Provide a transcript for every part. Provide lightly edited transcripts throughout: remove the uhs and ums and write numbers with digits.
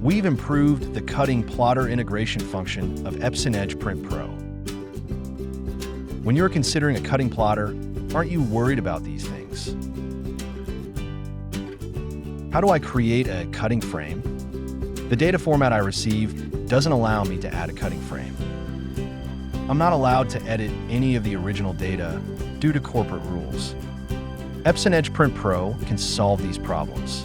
we've improved the cutting plotter integration function of Epson Edge Print PRO. When you're considering a cutting plotter, aren't you worried about these things? How do I create a cutting frame? The data format I received doesn't allow me to add a cutting frame. I'm not allowed to edit any of the original data due to corporate rules. Epson Edge Print PRO can solve these problems.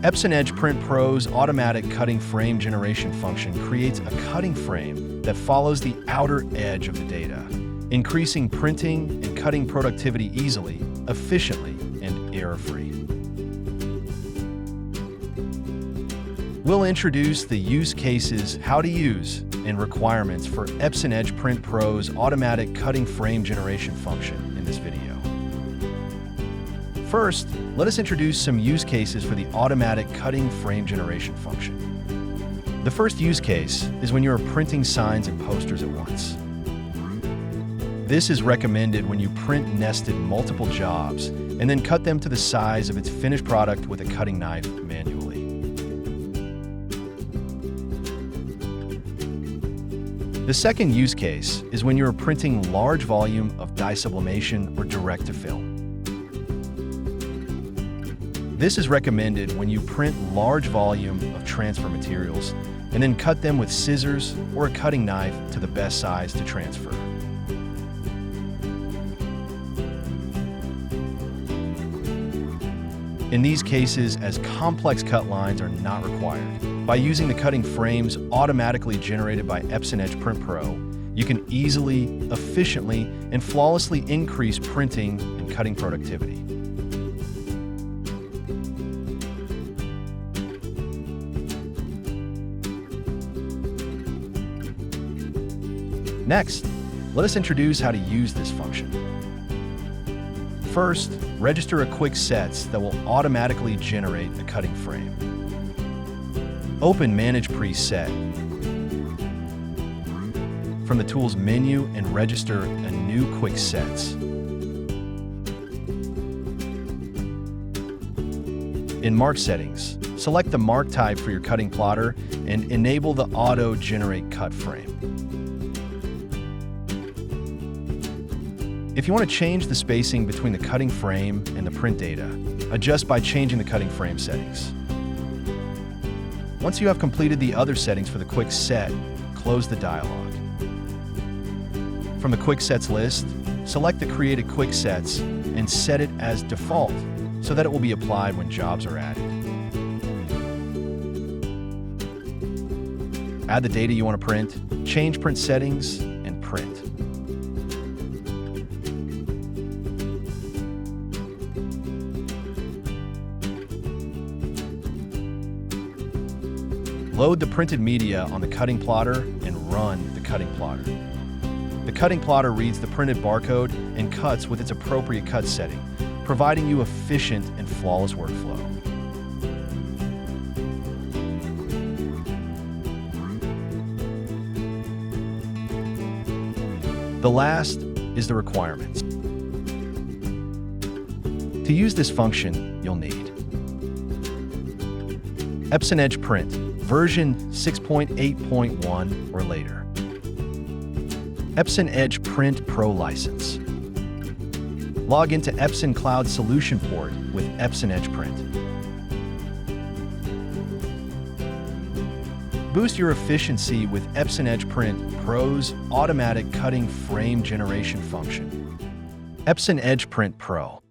Epson Edge Print PRO's automatic cutting frame generation function creates a cutting frame that follows the outer edge of the data, increasing printing and cutting productivity easily, efficiently, and error-free. We'll introduce the use cases, how to use, and requirements for Epson Edge Print PRO's automatic cutting frame generation function in this video. First, let us introduce some use cases for the automatic cutting frame generation function. The first use case is when you are printing signs and posters at once. This is recommended when you print nested multiple jobs and then cut them to the size of its finished product with a cutting knife manually. The second use case is when you are printing large volume of dye sublimation or direct-to-film. This is recommended when you print large volume of transfer materials and then cut them with scissors or a cutting knife to the best size to transfer. In these cases, as complex cut lines are not required, by using the cutting frames automatically generated by Epson Edge Print PRO, you can easily, efficiently, and flawlessly increase printing and cutting productivity. Next, let us introduce how to use this function. First, register a quick sets that will automatically generate a cutting frame. Open Manage Preset from the Tools menu and register a new quick sets. In Mark Settings, select the mark type for your cutting plotter and enable the Auto Generate Cut Frame. If you want to change the spacing between the cutting frame and the print data, adjust by changing the cutting frame settings. Once you have completed the other settings for the quick set, close the dialog. From the quick sets list, select the created quick sets and set it as default so that it will be applied when jobs are added. Add the data you want to print, change print settings, and print. Load the printed media on the cutting plotter and run the cutting plotter. The cutting plotter reads the printed barcode and cuts with its appropriate cut setting, providing you efficient and flawless workflow. The last is the requirements. To use this function, you'll need Epson Edge Print version 6.8.1 or later. Epson Edge Print PRO license. Log into Epson Cloud Solution Port with Epson Edge Print. Boost your efficiency with Epson Edge Print PRO's automatic cutting frame generation function. Epson Edge Print PRO.